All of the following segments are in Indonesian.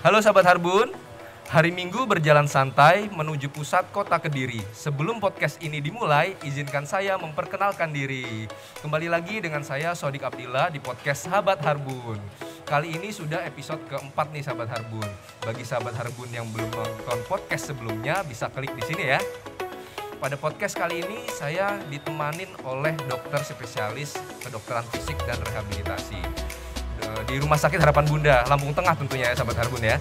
Halo sahabat Harbun, hari Minggu berjalan santai menuju pusat kota Kediri. Sebelum podcast ini dimulai, izinkan saya memperkenalkan diri. Kembali lagi dengan saya Sodik Abdillah di podcast Sahabat Harbun. Kali ini sudah episode keempat nih sahabat Harbun. Bagi sahabat Harbun yang belum nonton podcast sebelumnya bisa klik di sini ya. Pada podcast kali ini saya ditemanin oleh dokter spesialis kedokteran fisik dan rehabilitasi di Rumah Sakit Harapan Bunda, Lampung Tengah tentunya ya sahabat Harbun ya.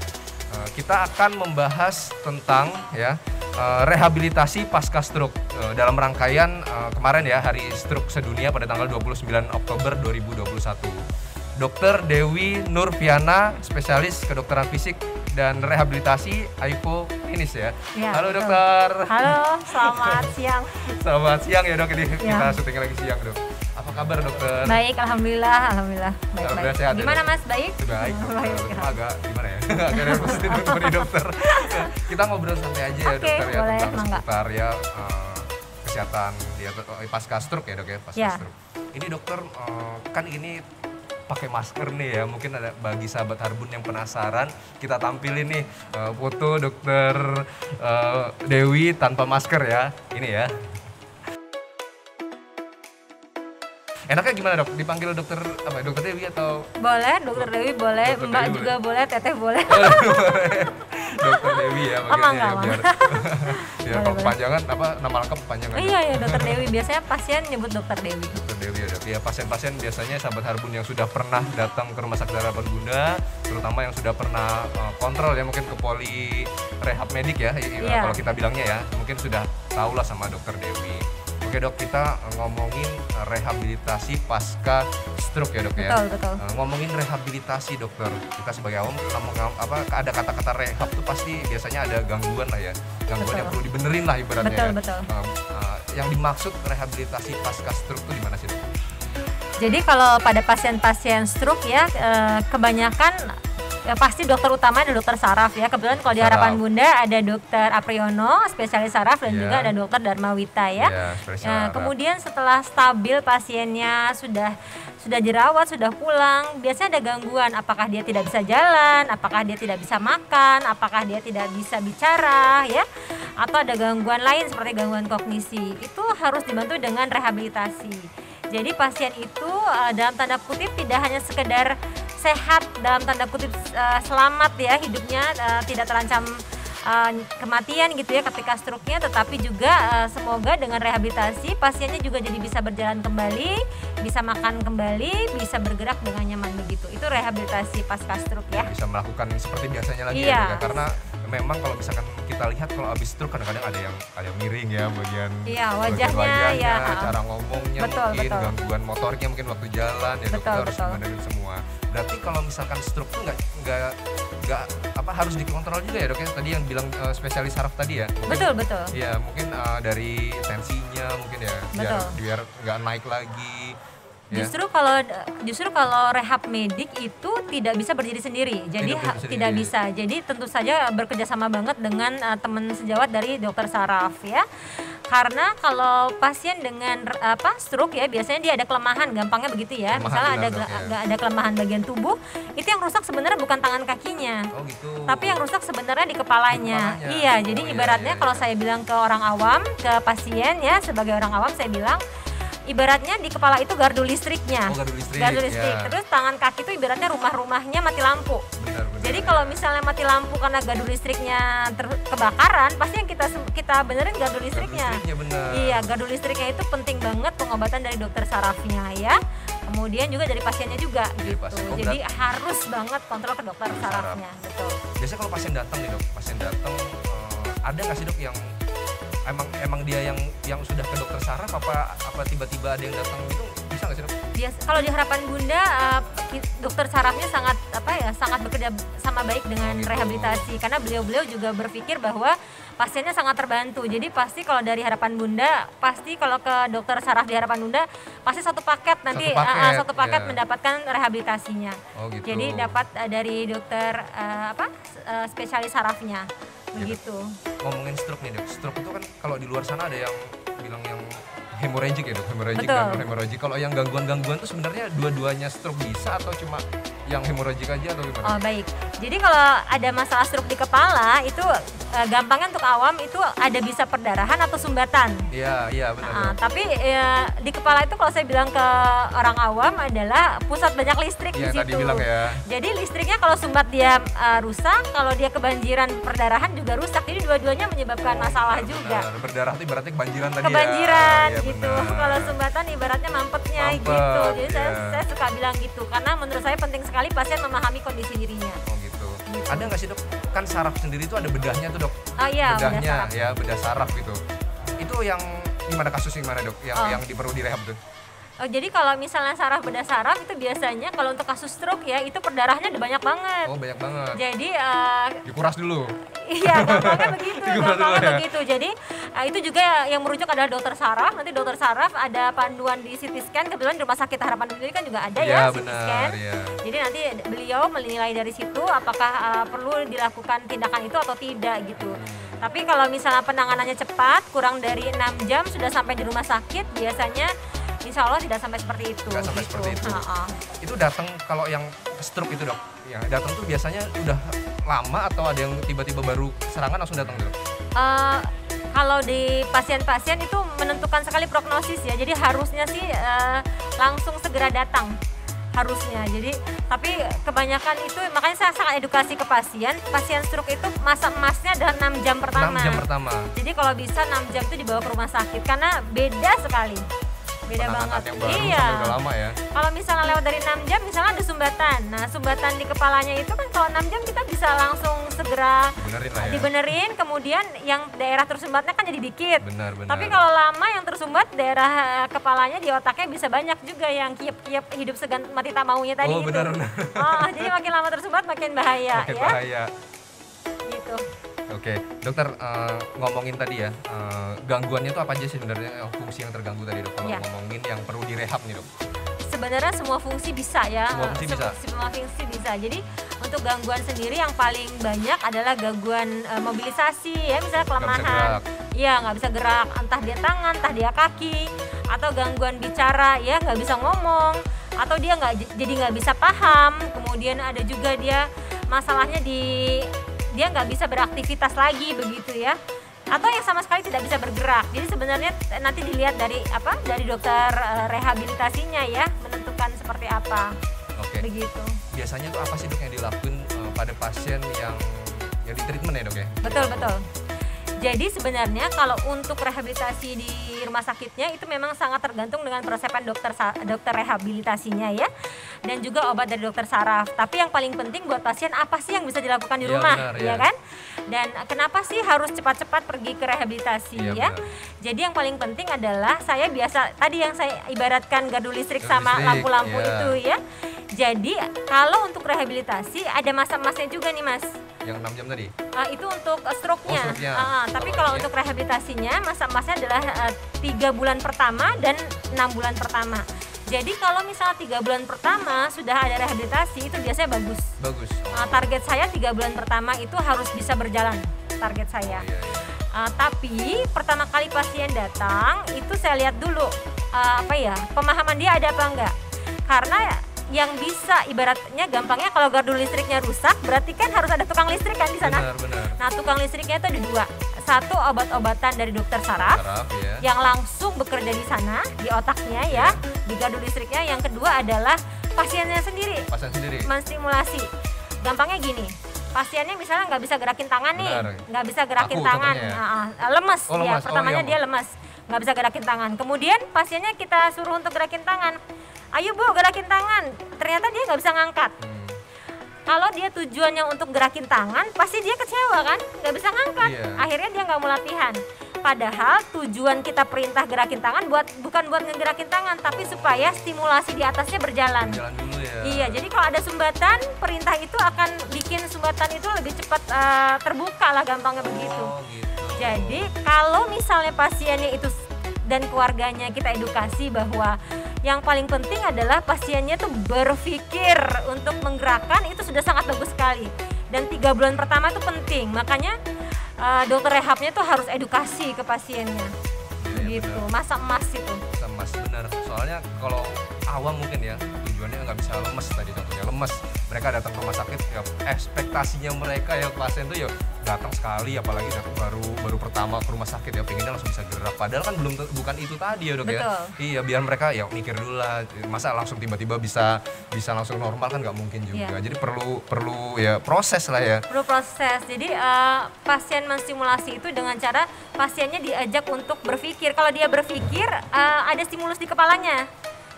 Kita akan membahas tentang rehabilitasi pasca stroke dalam rangkaian kemarin ya Hari Stroke Sedunia pada tanggal 29 Oktober 2021. Dr. Dewi Nurfiana, spesialis kedokteran fisik dan rehabilitasi AIFO Klinis ya. Halo betul. dokter. Halo, selamat siang. Selamat siang ya dok, ini Ya. kita syuting lagi siang dok. Apa kabar dokter? Baik, alhamdulillah, baik. Alhamdulillah sehat ya, Gimana dok? Mas, baik? Baik, Baik. agak gimana ya? Agak nervous nih dokter. Kita ngobrol santai aja ya Oke, dokter ya boleh, tentang mangga. seputar ya kesehatan ya pasca stroke ya dok ya, pasca Ya. stroke. Ini dokter kan ini pakai masker nih ya, mungkin ada bagi sahabat Harbun yang penasaran, kita tampilin nih foto dokter Dewi tanpa masker ya, ini ya. Enaknya gimana dok? Dipanggil dokter apa? Dokter Dewi atau? Boleh, Dokter Dewi boleh, Dokter Mbak Dewi juga boleh, Teteh boleh. Dokter Dewi ya Oh, makanya mangga, biar Boleh, kalau boleh. kepanjangan apa nama lengkap kepanjangan. Iya, Dokter Dewi. Biasanya pasien nyebut Dokter Dewi. Dokter Dewi ya dok. Ya pasien-pasien biasanya sahabat Harbun yang sudah pernah datang ke Rumah Sakit Harapan Bunda, terutama yang sudah pernah kontrol ya mungkin ke poli rehab medik ya, Iya. kalau kita bilangnya ya, mungkin sudah tahu lah sama Dokter Dewi. Oke dok, kita ngomongin rehabilitasi pasca stroke ya dok ya. Betul. Ngomongin rehabilitasi dokter, kita sebagai awam ada kata-kata rehab tuh pasti biasanya ada gangguan lah ya, gangguan Betul. yang perlu dibenerin lah ibaratnya. Betul. Yang dimaksud rehabilitasi pasca stroke tuh di mana sih dok? Jadi kalau pada pasien-pasien stroke ya, kebanyakan pasti dokter utama ada dokter saraf ya. Kebetulan kalau di Saraf. Harapan Bunda ada dokter Apriyono, spesialis saraf, dan Iya. juga ada dokter Darmawita ya. Iya, spesialis Nah, saraf. kemudian setelah stabil pasiennya sudah dirawat, sudah pulang, biasanya ada gangguan. Apakah dia tidak bisa jalan, apakah dia tidak bisa makan, apakah dia tidak bisa bicara ya, atau ada gangguan lain seperti gangguan kognisi. Itu harus dibantu dengan rehabilitasi. Jadi pasien itu dalam tanda kutip tidak hanya sekedar sehat, dalam tanda kutip selamat ya hidupnya, tidak terancam kematian gitu ya ketika stroke-nya, tetapi juga semoga dengan rehabilitasi pasiennya juga jadi bisa berjalan kembali, bisa makan kembali, bisa bergerak dengan nyaman begitu. Itu rehabilitasi pasca stroke ya. Bisa melakukan seperti biasanya lagi Iya. ya dok ya? Karena memang kalau misalkan kita lihat kalau habis stroke kadang-kadang ada yang miring ya bagian Iya, bagian wajahnya ya. cara ngomongnya Betul, mungkin betul. gangguan motoriknya mungkin waktu jalan ya dok, Betul, kita harus betul. dibenerin semua. Berarti kalau misalkan stroke tuh nggak harus dikontrol juga ya dok ya, tadi yang bilang spesialis saraf tadi ya mungkin, Betul. ya mungkin dari tensinya mungkin ya Betul. biar nggak naik lagi ya. Justru kalau rehab medik itu tidak bisa berdiri sendiri. Jadi Tidak berdiri tidak sendiri. bisa. Jadi tentu saja bekerja sama banget dengan teman sejawat dari dokter saraf ya. Karena kalau pasien dengan stroke ya biasanya dia ada kelemahan, gampangnya begitu ya. Kelemahan, Misalnya benar, dok, ya. ada kelemahan bagian tubuh, itu yang rusak sebenarnya bukan tangan kakinya. Oh gitu. Tapi yang rusak sebenarnya di kepalanya. Di kepalanya. Iya, Oh, jadi iya, ibaratnya iya, kalau iya. saya bilang ke orang awam, ke pasien ya, sebagai orang awam saya bilang ibaratnya di kepala itu gardu listriknya. Oh, gardu listrik, ya. Terus tangan kaki itu ibaratnya rumah-rumahnya mati lampu. Benar. Jadi kalau misalnya mati lampu karena gardu listriknya kebakaran, pasti yang kita benerin gardu listriknya. benar. Iya, gardu listriknya itu penting banget pengobatan dari dokter sarafnya ya. Kemudian juga dari pasiennya juga Dari gitu. pasien. Oh, Jadi harus banget kontrol ke dokter Saraf. sarafnya, betul. Biasanya kalau pasien datang nih dok, ada nggak sih dok yang emang dia yang sudah ke dokter saraf apa tiba-tiba ada yang datang gitu, bisa nggak sih dok? Kalau di Harapan Bunda dokter sarafnya sangat bekerja sama baik dengan gitu. rehabilitasi, karena beliau juga berpikir bahwa pasiennya sangat terbantu. Jadi pasti kalau dari Harapan Bunda, pasti kalau ke dokter saraf di Harapan Bunda pasti satu paket nanti Satu paket, ya. mendapatkan rehabilitasinya. Oh gitu. Jadi dapat dari dokter spesialis sarafnya begitu. Ngomongin stroke nih dok, stroke itu kan kalau di luar sana ada yang bilang yang hemorrhagic ya dok, hemorrhagic Betul. dan non hemorrhagic. Kalau yang gangguan-gangguan itu sebenarnya dua-duanya stroke bisa atau cuma yang hemoragik aja atau gimana? Oh baik, jadi kalau ada masalah stroke di kepala itu gampangnya untuk awam itu ada bisa perdarahan atau sumbatan. Iya benar. Tapi di kepala itu kalau saya bilang ke orang awam adalah pusat banyak listrik di Yang situ. tadi bilang ya. Jadi listriknya kalau sumbat dia rusak, kalau dia kebanjiran perdarahan juga rusak. Jadi dua-duanya menyebabkan masalah juga. Benar. Berdarah itu ibaratnya kebanjiran tadi Kebanjiran ya. Iya, gitu. benar. Kalau sumbatan ibaratnya mampetnya Mampet, gitu. Jadi iya. saya suka bilang gitu karena menurut saya penting sekali pasien memahami kondisi dirinya. Oh gitu. Ada nggak sih dok? Kan saraf sendiri itu ada bedahnya tuh dok. Oh iya, bedah Bedahnya saraf. ya, bedah saraf gitu. Itu yang gimana kasusnya gimana dok? Yang perlu direhab tuh? Oh, jadi kalau misalnya saraf bedah saraf itu biasanya kalau untuk kasus stroke ya itu perdarahannya ada banyak banget. Oh banyak banget. Jadi Dikuras dulu. iya gampangnya begitu, Dikuras dulu gampangnya ya? begitu. Jadi itu juga yang merujuk adalah dokter saraf. Nanti dokter saraf ada panduan di CT scan. Kebetulan di Rumah Sakit Harapan sendiri kan juga ada Iya ya CT benar. scan. Iya. Jadi nanti beliau menilai dari situ apakah perlu dilakukan tindakan itu atau tidak gitu. Tapi kalau misalnya penanganannya cepat, kurang dari 6 jam sudah sampai di rumah sakit, biasanya insya Allah tidak sampai seperti itu. Nggak sampai seperti itu. Itu datang kalau yang stroke itu dok, yang datang tuh biasanya udah lama atau ada yang tiba-tiba baru serangan langsung datang dok? Kalau di pasien-pasien itu menentukan sekali prognosis ya, jadi harusnya sih langsung segera datang harusnya. Jadi tapi kebanyakan itu makanya saya sangat edukasi ke pasien stroke itu masa emasnya adalah 6 jam pertama. 6 jam pertama. Jadi kalau bisa 6 jam itu dibawa ke rumah sakit karena beda sekali. Beda Penanganan banget. yang baru Iya. sampai udah lama ya. Kalau misalnya lewat dari 6 jam misalnya ada sumbatan. Nah, sumbatan di kepalanya itu kan kalau 6 jam kita bisa langsung segera Benerin lah ya. dibenerin, kemudian yang daerah tersumbatnya kan jadi dikit. Benar. Tapi kalau lama yang tersumbat daerah kepalanya di otaknya bisa banyak juga yang kiep-kiep hidup segan mati tak maunya tadi Oh, itu. benar. Oh, jadi makin lama tersumbat makin bahaya Makin ya. bahaya. Gitu. Oke, dokter ngomongin tadi ya, gangguannya itu apa aja sih sebenarnya fungsi yang terganggu tadi dok? Kalau Ya. ngomongin yang perlu direhab nih dok. Sebenarnya semua fungsi bisa ya. Semua fungsi bisa? Semua fungsi bisa. Jadi untuk gangguan sendiri yang paling banyak adalah gangguan mobilisasi ya, misalnya kelemahan. Iya, nggak bisa gerak, entah dia tangan, entah dia kaki, atau gangguan bicara ya, nggak bisa ngomong, atau dia nggak bisa paham. Kemudian ada juga dia masalahnya dia nggak bisa beraktivitas lagi begitu ya, atau yang sama sekali tidak bisa bergerak. Jadi sebenarnya nanti dilihat dari dokter rehabilitasinya ya, menentukan seperti apa. Oke. Begitu. Biasanya tuh apa sih dok yang dilakuin pada pasien yang di treatment ya dok ya? Betul. Jadi sebenarnya kalau untuk rehabilitasi di rumah sakitnya itu memang sangat tergantung dengan peresepan dokter rehabilitasinya ya, dan juga obat dari dokter saraf. Tapi yang paling penting buat pasien apa sih yang bisa dilakukan di Iya, rumah, benar, ya ya. kan? Dan kenapa sih harus cepat-cepat pergi ke rehabilitasi Iya, ya? benar. Jadi yang paling penting adalah saya biasa tadi yang saya ibaratkan gardu listrik Gardu sama listrik, lampu-lampu iya. itu ya. Jadi kalau untuk rehabilitasi ada masa-masanya juga nih Mas. Yang 6 jam tadi? Itu untuk stroke-nya. Oh, stroke-nya. Tapi Kalau kalau ini? untuk rehabilitasinya masa-masanya adalah 3 bulan pertama dan 6 bulan pertama. Jadi kalau misalnya 3 bulan pertama sudah ada rehabilitasi itu biasanya bagus. Bagus. Target saya 3 bulan pertama itu harus bisa berjalan. Target saya. Iya. Tapi pertama kali pasien datang itu saya lihat dulu pemahaman dia ada apa enggak. Karena yang bisa ibaratnya gampangnya kalau gardu listriknya rusak berarti kan harus ada tukang listrik kan di sana. Benar. Nah, tukang listriknya itu ada 2. Satu obat-obatan dari dokter saraf Saraf ya. yang langsung bekerja di sana di otaknya ya, di gardu listriknya. Yang kedua adalah pasiennya sendiri Pasien sendiri. menstimulasi. Gampangnya gini, pasiennya misalnya nggak bisa gerakin tangan nih, Benar. nggak bisa gerakin Kaku tangan, contohnya lemes, Oh, ya lemes. pertamanya Oh, iya. dia lemes, nggak bisa gerakin tangan. Kemudian pasiennya kita suruh untuk gerakin tangan, ayo Bu gerakin tangan, ternyata dia nggak bisa ngangkat. Kalau dia tujuannya untuk gerakin tangan, pasti dia kecewa kan, nggak bisa ngangkat. Iya. Akhirnya dia nggak mau latihan. Padahal tujuan kita perintah gerakin tangan bukan buat ngegerakin tangan, tapi supaya stimulasi di atasnya berjalan. Jalan dulu ya. Iya, jadi kalau ada sumbatan, perintah itu akan bikin sumbatan itu lebih cepat terbuka lah, gampangnya begitu. Oh, gitu. Jadi kalau misalnya pasiennya itu dan keluarganya kita edukasi bahwa yang paling penting adalah pasiennya tuh berpikir untuk menggerakkan, itu sudah sangat bagus sekali. Dan 3 bulan pertama itu penting, makanya dokter rehabnya tuh harus edukasi ke pasiennya. Iya, Gitu, benar. masa emas itu. Mas benar. Soalnya kalau awam mungkin ya, tujuannya nggak bisa lemes tadi contohnya, lemes. Mereka datang ke rumah sakit ya, ekspektasinya mereka ya pasien tuh ya datang sekali, apalagi baru pertama ke rumah sakit ya pengennya langsung bisa gerak, padahal kan bukan itu tadi ya dok. Betul. Ya iya, biar mereka ya mikir dulu lah, masa langsung tiba-tiba bisa langsung normal kan nggak mungkin juga. Iya. Jadi perlu ya proses lah ya. Perlu proses. Jadi pasien menstimulasi itu dengan cara pasiennya diajak untuk berpikir. Kalau dia berpikir ada stimulus di kepalanya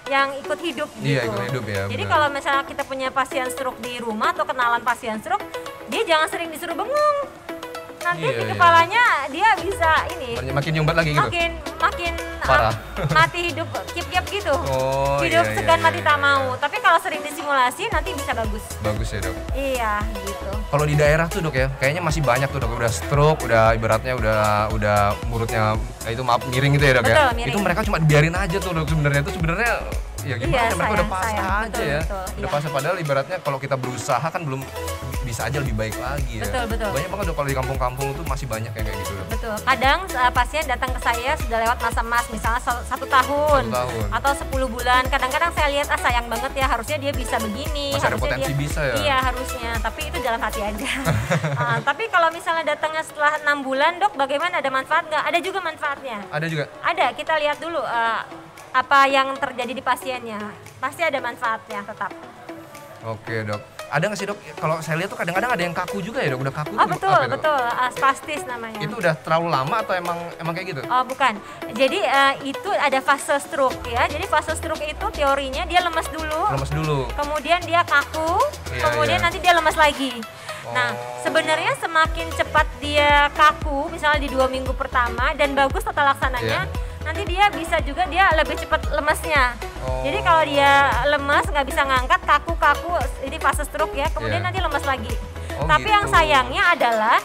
yang ikut hidup gitu. Iya, ikut hidup ya. Jadi benar. kalau misalnya kita punya pasien stroke di rumah atau kenalan pasien stroke, dia jangan sering disuruh bengong. Nanti Iya, di iya. kepalanya dia bisa ini Makin nyumbat lagi gitu. makin Parah. mati hidup kip-kip gitu. Oh, Hidup iya, segan iya, mati iya, tak iya. mau. Tapi kalau sering disimulasi nanti bisa bagus. Bagus ya dok. Iya, gitu. Kalau di daerah tuh dok ya, kayaknya masih banyak tuh dok, udah stroke, udah ibaratnya udah mulutnya itu maaf miring gitu ya dok ya. Betul, miring. Itu mereka cuma dibiarin aja tuh dok sebenarnya ya gimana Iya, mereka udah sayang, pasrah sayang. aja Betul, ya. betul, Udah iya. pasrah, padahal ibaratnya kalau kita berusaha kan belum bisa aja lebih baik lagi ya. Betul, betul. Banyak banget dok kalau di kampung-kampung tuh masih banyak yang kayak gitu dok. Betul. Kadang pasien datang ke saya sudah lewat masa emas, misalnya 1 tahun, 1 tahun. atau 10 bulan. Kadang-kadang saya lihat sayang banget ya, harusnya dia bisa begini. Masih ada harusnya potensi dia, bisa ya? Iya harusnya, tapi itu dalam hati aja. Tapi kalau misalnya datangnya setelah 6 bulan dok, bagaimana, ada manfaat nggak? Ada juga manfaatnya. Ada juga. Ada, kita lihat dulu apa yang terjadi di pasiennya. Pasti ada manfaatnya tetap. Oke dok. Ada nggak sih dok? Kalau saya lihat tuh kadang-kadang ada yang kaku juga ya dok. Udah kaku. Oh tuh betul, apa itu? betul. Spastis namanya. Itu udah terlalu lama atau emang kayak gitu? Oh bukan, jadi itu ada fase stroke ya. Jadi fase stroke itu teorinya dia lemas dulu, Lemes dulu. kemudian dia kaku, Iya, kemudian iya. nanti dia lemas lagi. Nah, Oh. sebenarnya semakin cepat dia kaku, misalnya di 2 minggu pertama dan bagus tata laksananya, nanti dia bisa juga dia lebih cepat lemesnya. Oh. Jadi kalau dia lemas nggak bisa ngangkat, kaku-kaku, ini fase stroke ya, kemudian Iya. nanti lemas lagi. Oh, Tapi yang gitu. sayangnya adalah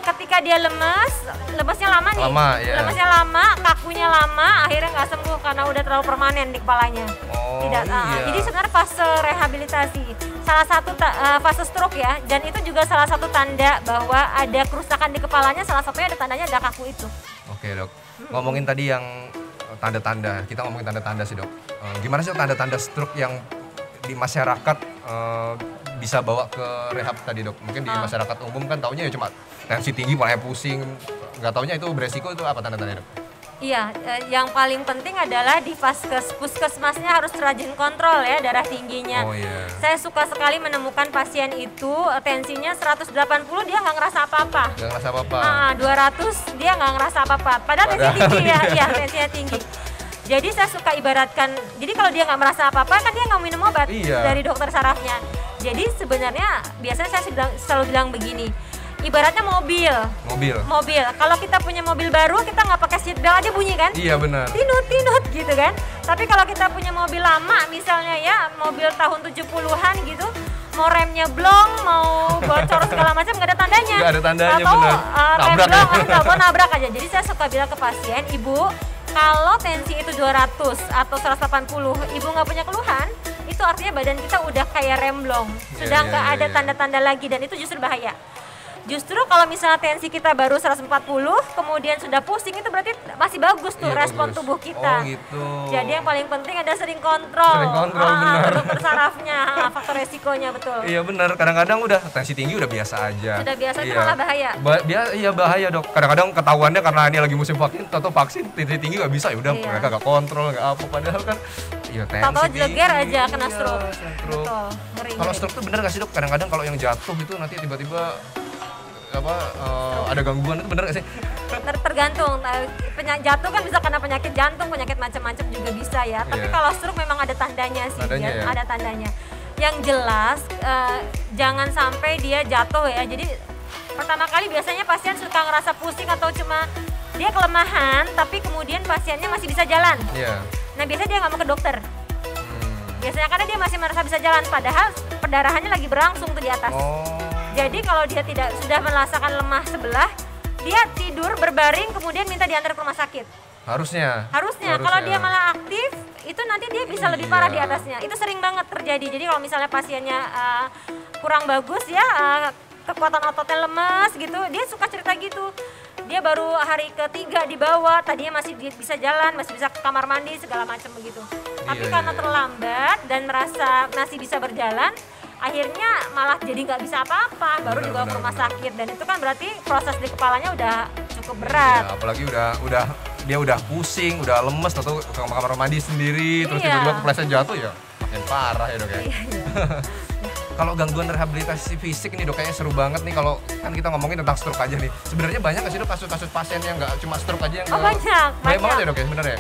ketika dia lemesnya lama nih, Lama, iya. lemesnya lama, kakunya lama, akhirnya nggak sembuh karena udah terlalu permanen di kepalanya. Oh, Tidak, iya. jadi sebenarnya fase rehabilitasi, salah satu fase stroke ya, dan itu juga salah satu tanda bahwa ada kerusakan di kepalanya, salah satunya ada tandanya ada kaku itu. Oke dok. Ngomongin tadi yang tanda-tanda, kita ngomongin tanda-tanda sih dok. Gimana sih tanda-tanda stroke yang di masyarakat bisa bawa ke rehab tadi dok? Mungkin di masyarakat umum kan taunya ya cuma tensi tinggi, mulai pusing, nggak taunya itu beresiko, itu apa tanda-tandanya dok? Iya, yang paling penting adalah di puskesmasnya harus rajin kontrol ya darah tingginya. Oh iya. Saya suka sekali menemukan pasien itu tensinya 180 dia nggak ngerasa apa-apa. Nggak ngerasa apa-apa. 200 dia nggak ngerasa apa-apa. Padahal tensinya tinggi ya, iya tensinya tinggi. Jadi saya suka ibaratkan, jadi kalau dia nggak merasa apa-apa kan dia nggak minum obat Iya. dari dokter sarafnya. Jadi sebenarnya biasanya saya selalu bilang begini, ibaratnya mobil. Kalau kita punya mobil baru kita nggak pakai seat belt aja bunyi kan? Iya benar. Tinut gitu kan. Tapi kalau kita punya mobil lama misalnya ya, mobil tahun 70-an gitu, mau remnya blong, mau bocor segala macam nggak ada tandanya. Nggak ada tandanya, Atau benar. rem Nabrak. blong, nggak nabrak aja. Jadi saya suka bilang ke pasien, ibu kalau tensi itu 200 atau 180, ibu nggak punya keluhan, itu artinya badan kita udah kayak rem blong, sudah Iya, nggak iya, ada iya. tanda-tanda lagi dan itu justru bahaya. Justru kalau misalnya tensi kita baru 140, kemudian sudah pusing, itu berarti masih bagus tuh Iya, respon bagus. tubuh kita. Oh gitu. Jadi yang paling penting ada sering kontrol. Sering kontrol, benar. Ke dokter sarafnya, faktor resikonya betul. Iya benar, kadang-kadang udah tensi tinggi udah biasa aja. Sudah biasa, itu malah bahaya. Iya bahaya dok. Kadang-kadang ketahuannya karena ini lagi musim vaksin atau vaksin tensi tinggi nggak bisa, ya udah Iya. mereka nggak kontrol nggak apa. Padahal kan, iya tensi Tahu-tahu tinggi. jeleger aja kena Iya, stroke. stroke. Betul, ngeri. Kalau stroke tuh bener nggak sih dok? Kadang-kadang kalau yang jatuh itu nanti tiba-tiba ada gangguan, itu bener nggak sih? Tergantung, jatuh kan bisa karena penyakit jantung, penyakit macam-macam juga bisa ya. Tapi Iya. kalau stroke memang ada tandanya sih, Tandanya ya? ada tandanya. Yang jelas jangan sampai dia jatuh ya. Jadi pertama kali biasanya pasien suka ngerasa pusing atau cuma dia kelemahan, tapi kemudian pasiennya masih bisa jalan. Iya. Nah biasanya dia nggak mau ke dokter. Hmm. Biasanya karena dia masih merasa bisa jalan, padahal perdarahannya lagi berlangsung tuh di atas. Oh. Jadi kalau dia sudah merasakan lemah sebelah, dia tidur berbaring kemudian minta diantar ke rumah sakit. Harusnya. Kalau dia malah aktif, itu nanti dia bisa lebih Iya. parah di atasnya. Itu sering banget terjadi. Jadi kalau misalnya pasiennya kurang bagus ya, kekuatan ototnya lemas gitu, dia suka cerita gitu. Dia baru hari ketiga dibawa, tadinya masih bisa jalan, masih bisa ke kamar mandi segala macam begitu. Tapi Iya, karena iya. terlambat dan merasa masih bisa berjalan, akhirnya malah jadi nggak bisa apa-apa, baru Benar, dibawa ke benar, rumah benar. sakit. Dan itu kan berarti proses di kepalanya udah cukup berat. Ya, apalagi udah dia udah pusing, udah lemes atau ke kamar mandi sendiri, terus Iya. tiba-tiba kepleset jatuh ya makin parah ya dok ya. Iya, iya. Kalau gangguan rehabilitasi fisik nih dok, kayaknya seru banget nih kalau kan kita ngomongin tentang stroke aja nih. Sebenarnya banyak nggak sih dok kasus-kasus pasien yang nggak cuma stroke aja yang Oh, banyak, banyak banget banyak. ya dok ya sebenarnya.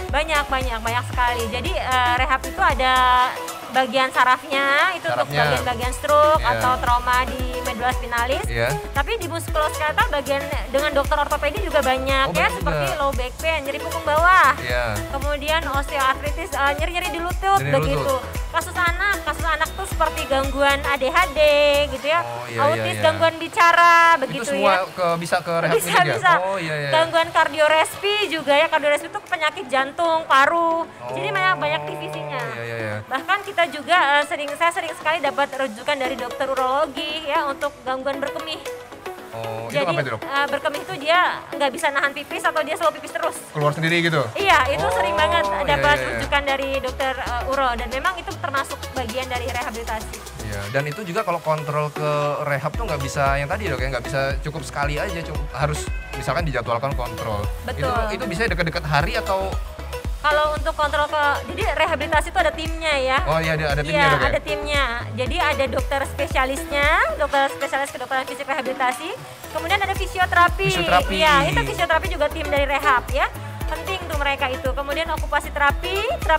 Banyak sekali. Jadi rehab itu ada bagian sarafnya itu untuk Sarafnya. bagian-bagian stroke Iya. atau trauma di medula spinalis. Iya. Tapi di muskuloskeletal bagian dengan dokter ortopedi juga banyak Oh, ya, banyak seperti juga. low back pain, nyeri punggung bawah. Iya. Kemudian osteoartritis, nyeri-nyeri di lutut Nyeri begitu. lutut. Kasus anak tuh seperti gangguan ADHD gitu ya. Oh, iya, autis, iya. gangguan bicara Itu begitu semua ya. bisa ke rehab ini ya? Bisa. Oh iya iya. Gangguan kardiorespi juga ya. Kardiorespi itu penyakit jantung, paru. Jadi Oh, banyak divisinya. Iya iya iya. Bahkan kita juga saya sering sekali dapat rujukan dari dokter urologi ya untuk gangguan berkemih. Oh, itu Jadi apa itu dok? berkemih itu dia nggak bisa nahan pipis atau dia selalu pipis terus. Keluar sendiri gitu? Iya, itu sering banget Oh, dapat iya, iya. rujukan dari dokter uro dan memang itu termasuk bagian dari rehabilitasi. Iya, dan itu juga kalau kontrol ke rehab tuh nggak bisa yang tadi dok ya, nggak bisa cukup sekali aja, harus misalkan dijadwalkan kontrol. Betul. Itu bisa dekat-dekat hari atau? Kalau untuk kontrol jadi rehabilitasi itu ada timnya ya. Oh iya ada timnya Iya, dok ya? ada timnya. Jadi ada dokter spesialisnya, dokter spesialis kedokteran fisik rehabilitasi. Kemudian ada fisioterapi. Fisioterapi. Iya, itu fisioterapi juga tim dari rehab ya. Penting tuh mereka itu. Kemudian okupasi terapi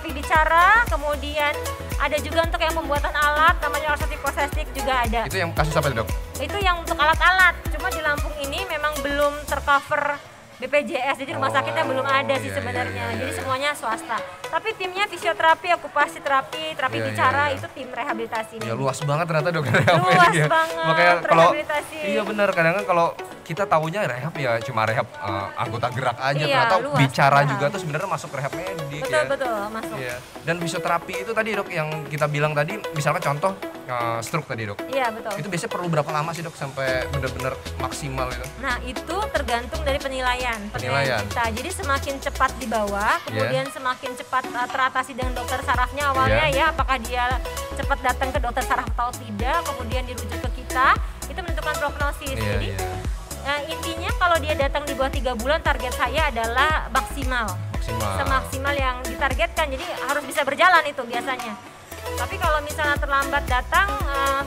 bicara, kemudian ada juga untuk yang pembuatan alat namanya orthotic prosthetic juga ada. Itu yang kasus apa itu dok? Itu yang untuk alat-alat. Cuma di Lampung ini memang belum tercover BPJS, jadi rumah sakitnya belum ada sih iya, sebenarnya. iya, iya, Jadi iya. semuanya swasta. Tapi timnya fisioterapi, okupasi terapi, terapi Iya, bicara iya, iya. itu tim rehabilitasi. Ya ini. luas banget ternyata dok rehab Luas ini ya. banget, Makanya kalau rehabilitasi. iya benar kadang-kadang kalau kita taunya rehab ya cuma rehab anggota gerak aja, Iya, ternyata luas bicara rehab. juga tuh sebenarnya masuk rehab medik Betul, ya. betul, masuk. Iya. Dan fisioterapi itu tadi dok yang kita bilang tadi, misalkan contoh stroke tadi dok. Iya, betul. Itu biasanya perlu berapa lama sih dok sampai benar-benar maksimal itu? Nah, itu tergantung dari penilaian Penilaian. kita. Jadi semakin cepat di bawah, kemudian semakin cepat teratasi dengan dokter sarafnya awalnya Iya. ya, apakah dia cepat datang ke dokter saraf atau tidak, kemudian dirujuk ke kita, itu menentukan prognosis. Iya, Jadi iya. intinya kalau dia datang di bawah 3 bulan, target saya adalah maksimal. Maksimal. Semaksimal yang ditargetkan, jadi harus bisa berjalan itu biasanya. Tapi kalau misalnya terlambat datang,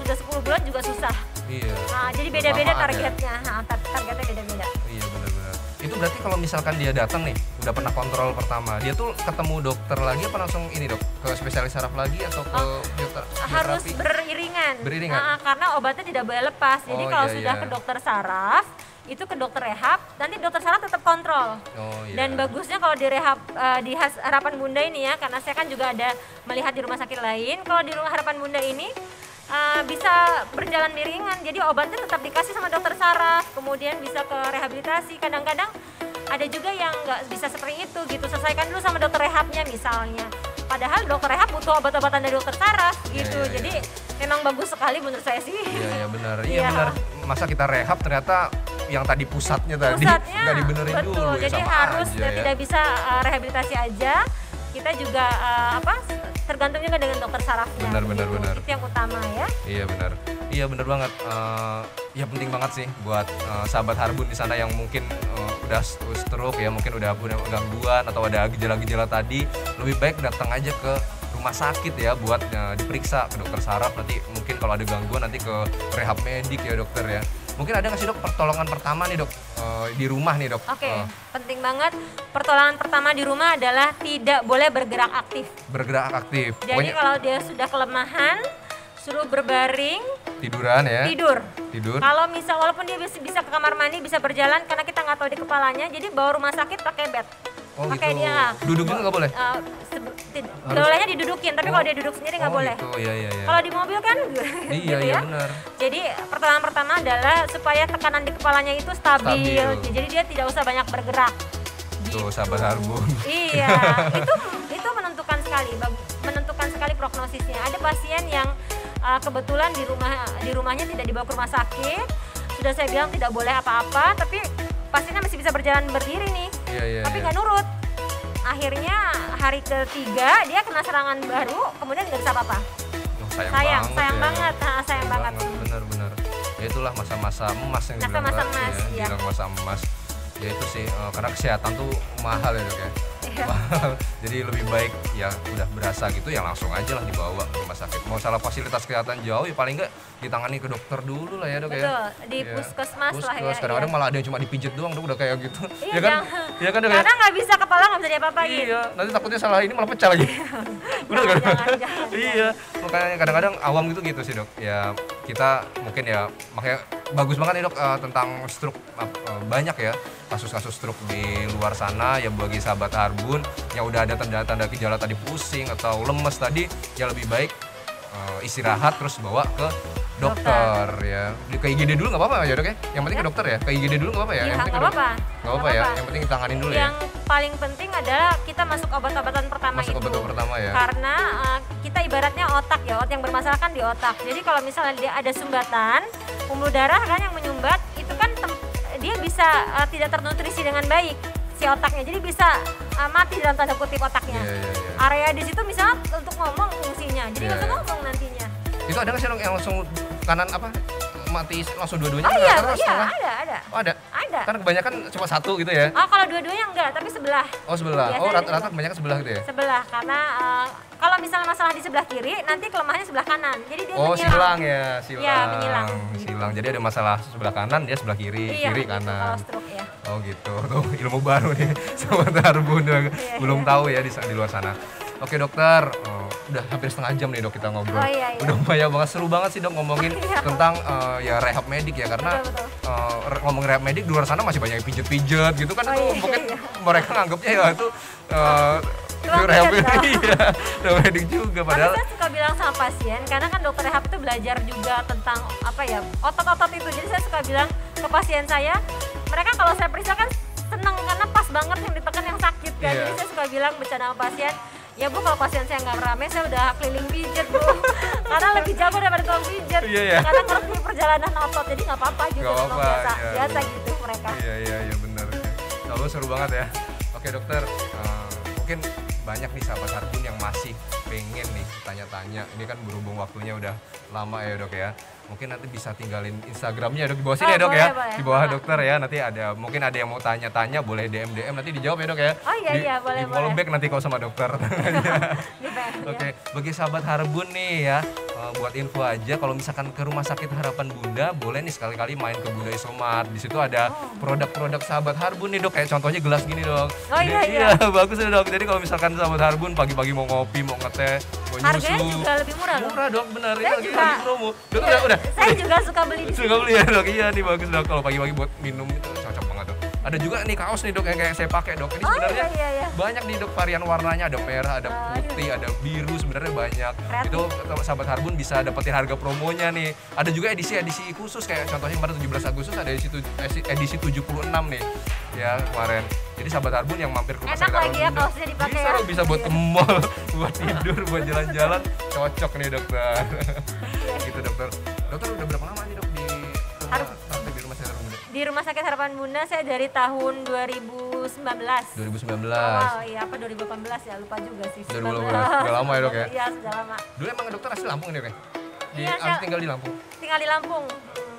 sudah 10 bulan juga susah. Iya. Nah, jadi beda-beda Lamaan ya? targetnya. Targetnya beda-beda. Iya benar-benar. Itu berarti kalau misalkan dia datang nih, udah pernah kontrol pertama, dia tuh ketemu dokter lagi apa langsung ini dok? Ke spesialis saraf lagi atau ke Harus fisioterapy? beriringan. Beriringan? Karena obatnya tidak boleh lepas. Jadi Oh, kalau iya, sudah iya. ke dokter saraf, itu ke dokter rehab, nanti dokter saraf tetap kontrol. Oh iya. Dan bagusnya kalau di rehab di Harapan Bunda ini ya, karena saya kan juga ada melihat di rumah sakit lain. Kalau di rumah Harapan Bunda ini bisa berjalan iringan. Jadi obatnya tetap dikasih sama dokter saraf, kemudian bisa ke rehabilitasi. Kadang-kadang ada juga yang nggak bisa seperti itu gitu. Selesaikan dulu sama dokter rehabnya misalnya. Padahal dokter rehab butuh obat-obatan dari dokter saraf gitu. iya, iya. Jadi memang bagus sekali menurut saya sih. Iya iya benar. Iya Iya. benar. Masa kita rehab ternyata yang tadi pusatnya tadi Pusatnya nggak dibenerin betul. dulu ya, Jadi sama harus aja ya. tidak bisa rehabilitasi aja. Kita juga tergantung juga dengan dokter sarafnya. Benar, benar, begitu. benar. Itu yang utama ya. Iya benar. Iya benar banget. Ya penting banget sih buat sahabat Harbun di sana yang mungkin udah stroke ya, mungkin udah punya gangguan atau ada gejala-gejala tadi, lebih baik datang aja ke rumah sakit ya buat diperiksa ke dokter saraf. Nanti mungkin kalau ada gangguan nanti ke rehab medik ya dokter ya. Mungkin ada nggak sih dok pertolongan pertama nih dok di rumah nih dok? Oke, penting banget. Pertolongan pertama di rumah adalah tidak boleh bergerak aktif. Bergerak aktif. Jadi Pokoknya kalau dia sudah kelemahan, suruh berbaring, tiduran ya. Tidur. Kalau misal walaupun dia bisa ke kamar mandi, bisa berjalan karena kita nggak tahu di kepalanya, jadi bawa rumah sakit pakai bed. Oh Pakai gitu. dia. Duduk juga nggak boleh? Bolehnya didudukin, tapi kalau dia duduk sendiri nggak Oh, boleh. Gitu. Iya iya iya. Kalau di mobil kan Iya gitu iya ya. benar. Jadi pertolongan pertama adalah supaya tekanan di kepalanya itu stabil. Stabil. Jadi dia tidak usah banyak bergerak. Tuh sahabat Harbun. Iya, itu menentukan sekali prognosisnya. Ada pasien yang kebetulan di rumahnya tidak dibawa ke rumah sakit. Sudah saya bilang tidak boleh apa-apa, tapi pasiennya masih bisa berjalan berdiri nih. Iya iya. Tapi iya. nggak nurut. akhirnya hari ketiga dia kena serangan baru, kemudian nggak bisa apa-apa. Sayang banget, sayang banget. Bener-bener. Ya itulah masa-masa emas yang dibilang Masa-masa tadi emas, ya, iya. dibilang masa emas. Ya itu sih, karena kesehatan tuh mahal ya dok ya. Iya. Mahal. Jadi lebih baik ya udah berasa gitu ya langsung aja lah dibawa ke rumah sakit. Mau salah fasilitas kesehatan jauh ya paling nggak ditangani ke dokter dulu lah ya dok. Betul, ya. di Iya. puskesmas lah ya. Kadang-kadang iya. malah ada yang cuma dipijet doang dok udah kayak gitu. Iya, Ya kan? jangan. Iya kan dok ya? Karena nggak bisa kepala nggak bisa diapa-apain. Iya, nanti takutnya salah ini malah pecah lagi. Bener kan? Jangan. Iya, makanya kadang-kadang awam gitu sih dok. Ya kita mungkin ya makanya bagus banget nih dok tentang stroke, banyak ya kasus-kasus stroke di luar sana ya. Bagi sahabat Harbun yang udah ada tanda-tanda gejala tadi pusing atau lemes tadi ya lebih baik istirahat terus bawa ke dokter ya. Ke IGD dulu nggak apa-apa ya dok ya? Yang penting ke dokter ya? Ke IGD dulu nggak apa-apa ya? Iya, Yang penting nggak apa-apa. Nggak apa-apa ya? Yang penting ditanganin dulu ya? Yang paling penting adalah kita masuk obat-obatan pertama Masuk itu. obat pertama ya? Karena kita ibaratnya otak ya, otak yang bermasalah kan di otak. Jadi kalau misalnya dia ada sumbatan, pembuluh darah kan yang menyumbat, itu kan dia bisa tidak ternutrisi dengan baik si otaknya. Jadi bisa mati dalam tanda kutip otaknya. Iya. Area di situ misalnya untuk ngomong fungsinya. Jadi nggak bisa Iya. ngomong nantinya. Itu ada nggak sih dok yang langsung kanan apa mati langsung dua-duanya? Oh iya, Atau setengah? ada. Oh ada? Ada. Kan kebanyakan cuma satu gitu ya? Oh kalau dua-duanya enggak, tapi sebelah. Oh sebelah? Biasanya Oh di rata-rata kebanyakan sebelah gitu ya? Sebelah, karena kalau misalnya masalah di sebelah kiri, nanti kelemahannya sebelah kanan. Jadi dia Oh menyilang. silang ya? Silang. Iya, menyilang. Silang, jadi ada masalah sebelah kanan, dia sebelah kiri, Iya, kiri gitu, kanan. kalau stroke ya. Oh gitu, tuh ilmu baru nih Sobat Harbun belum iya. tahu ya di luar sana. Oke dokter, udah hampir setengah jam nih dok kita ngobrol. Oh, iya. Udah banyak banget, seru banget sih dok ngomongin Iya. tentang ya rehab medik ya. Karena Betul. ngomongin rehab medik di luar sana masih banyak yang pijet-pijet gitu kan. Oh, Itu iya, mungkin iya. mereka nganggapnya ya itu Tukang rehab pijet, medik, dok. iya, rehab medik juga. Tapi Padahal saya suka bilang sama pasien, karena kan dokter rehab itu belajar juga tentang apa ya, otot-otot itu. Jadi saya suka bilang ke pasien saya, mereka kalau saya periksa kan seneng karena pas banget yang ditekan yang sakit kan. Iya. Jadi saya suka bilang bercanda sama pasien, ya Bu kalau pasien saya nggak rame saya udah keliling pijet Bu. Karena lebih jago daripada tukang pijet. Iya, iya. Karena ngerti perjalanan otot, jadi nggak apa-apa juga. Nggak memang apa-apa, biasa, iya, biasa iya. gitu mereka. Iya benar. Lalu seru banget ya. Oke dokter, mungkin banyak nih sahabat Harbun yang masih pengen nih tanya-tanya. Ini kan berhubung waktunya udah lama ya dok ya. Mungkin nanti bisa tinggalin Instagramnya dok di bawah sini Oh, ya dok boleh, ya. boleh. Di bawah Boleh. dokter ya. Nanti mungkin ada yang mau tanya-tanya boleh DM nanti dijawab ya dok ya. Oh, iya, iya, boleh, Di follow boleh. back nanti kalau sama dokter. Di PM, ya. Oke, bagi sahabat Harbun nih ya, buat info aja kalau misalkan ke Rumah Sakit Harapan Bunda, boleh nih sekali-kali main ke Bunda Isomart. Di situ ada produk-produk sahabat Harbun nih dok, kayak contohnya gelas gini dok. Oh, Jadi, iya. bagus ya dok. Jadi kalau misalkan sahabat Harbun pagi-pagi mau ngopi, mau ngeteh, mau nyusu. Harganya juga lebih murah loh. Murah dok, benar. Ini Saya lagi juga- promo. Dok, Iya, udah. Saya juga suka beli di Suka beli ya dok, iya nih bagus dok. Kalau pagi-pagi buat minum itu cocok banget dok. Ada juga nih kaos nih dok yang kayak saya pakai dok. Ini Oh, sebenarnya iya. banyak nih dok varian warnanya, ada merah, ada Oh, putih, ada biru, sebenarnya banyak. Kreatif. Itu sahabat Harbun bisa dapetin harga promonya nih. Ada juga edisi khusus kayak contohnya kemarin 17 Agustus ada edisi 76 nih ya kemarin. Jadi sahabat Harbun yang mampir ke Rumah Enak Sakit lagi Harapan ya Bunda, kaosnya dipakai bisa, ya. bisa buat ke mall, buat tidur, buat jalan-jalan, cocok nih dokter. Gitu dokter. Dokter udah berapa lama nih dok di praktek di Rumah Sakit Harapan Bunda? Di Rumah Sakit Harapan Bunda saya dari tahun 2019. 2019. Awal, iya apa 2018 ya, lupa juga sih. 2018, udah lama ya, Dok, ya? Iya, sudah lama. Dulu emang dokter asli Lampung nih dok? Iya, Harus tinggal di Lampung? Tinggal di Lampung.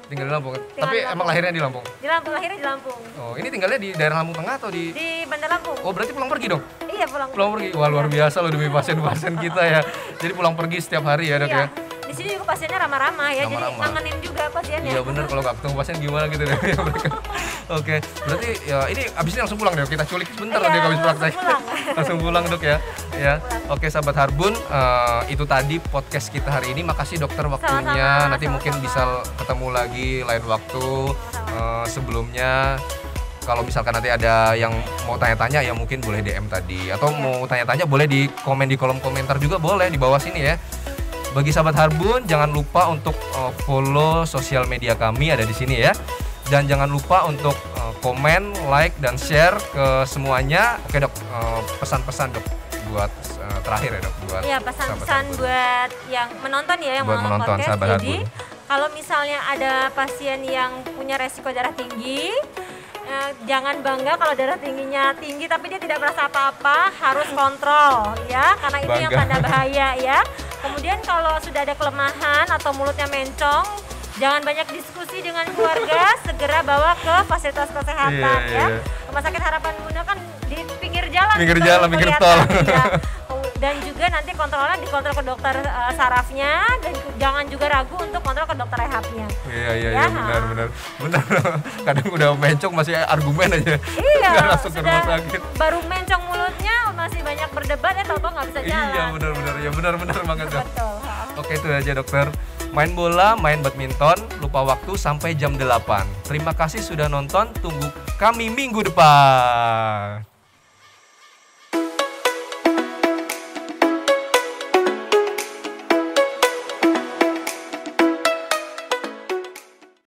Tinggal di Lampung? Tinggal Tapi di Lampung. emang lahirnya di Lampung? Di Lampung, lahirnya di Lampung. Oh ini tinggalnya di daerah Lampung Tengah atau di... Di Bandar Lampung. Oh berarti pulang pergi dong? Iya, pulang. Pulang pergi? Wah luar biasa loh demi pasien-pasien kita ya. Jadi pulang pergi setiap hari ya dok Iya. ya? Di sini juga pasiennya ramah-ramah ya, jadi Ramah-ramah. ngangenin juga pasiennya. Iya bener, kalau nggak ketemu pasien gimana gitu deh. Oke, berarti ya ini abis ini langsung pulang deh, kita culik sebentar Iya, deh habis langsung praktek. pulang. Langsung pulang dok ya. Ya, oke sahabat Harbun, itu tadi podcast kita hari ini. Makasih dokter waktunya. Sama-sama, Nanti mungkin bisa ketemu lagi lain waktu. Sebelumnya kalau misalkan nanti ada yang mau tanya-tanya ya mungkin boleh DM tadi, atau Iya. mau tanya-tanya boleh di komen di kolom komentar juga boleh di bawah sini ya. Bagi sahabat Harbun, jangan lupa untuk follow sosial media kami ada di sini ya. Dan jangan lupa untuk komen, like, dan share ke semuanya. Oke dok, pesan-pesan dok buat terakhir ya dok buat Iya, sahabat pesan-pesan Harbun. buat yang menonton ya, yang Buat mau menonton, podcast. sahabat Jadi Harbun. kalau misalnya ada pasien yang punya resiko darah tinggi, jangan bangga kalau darah tingginya tinggi tapi dia tidak merasa apa-apa, harus kontrol ya, karena itu yang tanda bahaya ya. Kemudian kalau sudah ada kelemahan atau mulutnya mencong, jangan banyak diskusi dengan keluarga, segera bawa ke fasilitas kesehatan ya. Rumah Sakit Harapan Bunda kan di pinggir jalan, pinggir tol. Ya. Dan juga nanti kontrolnya dikontrol ke dokter sarafnya, dan jangan juga ragu untuk kontrol ke dokter rehabnya. Iya, benar. Kadang udah mencong masih argumen aja. Iya, langsung ke rumah sakit. Baru mencong mulutnya masih banyak berdebat ya, tau nggak bisa jalan. Iya, benar banget. Betul. Oke, itu aja dokter. Main bola, main badminton, lupa waktu sampai jam 8. Terima kasih sudah nonton, tunggu kami minggu depan.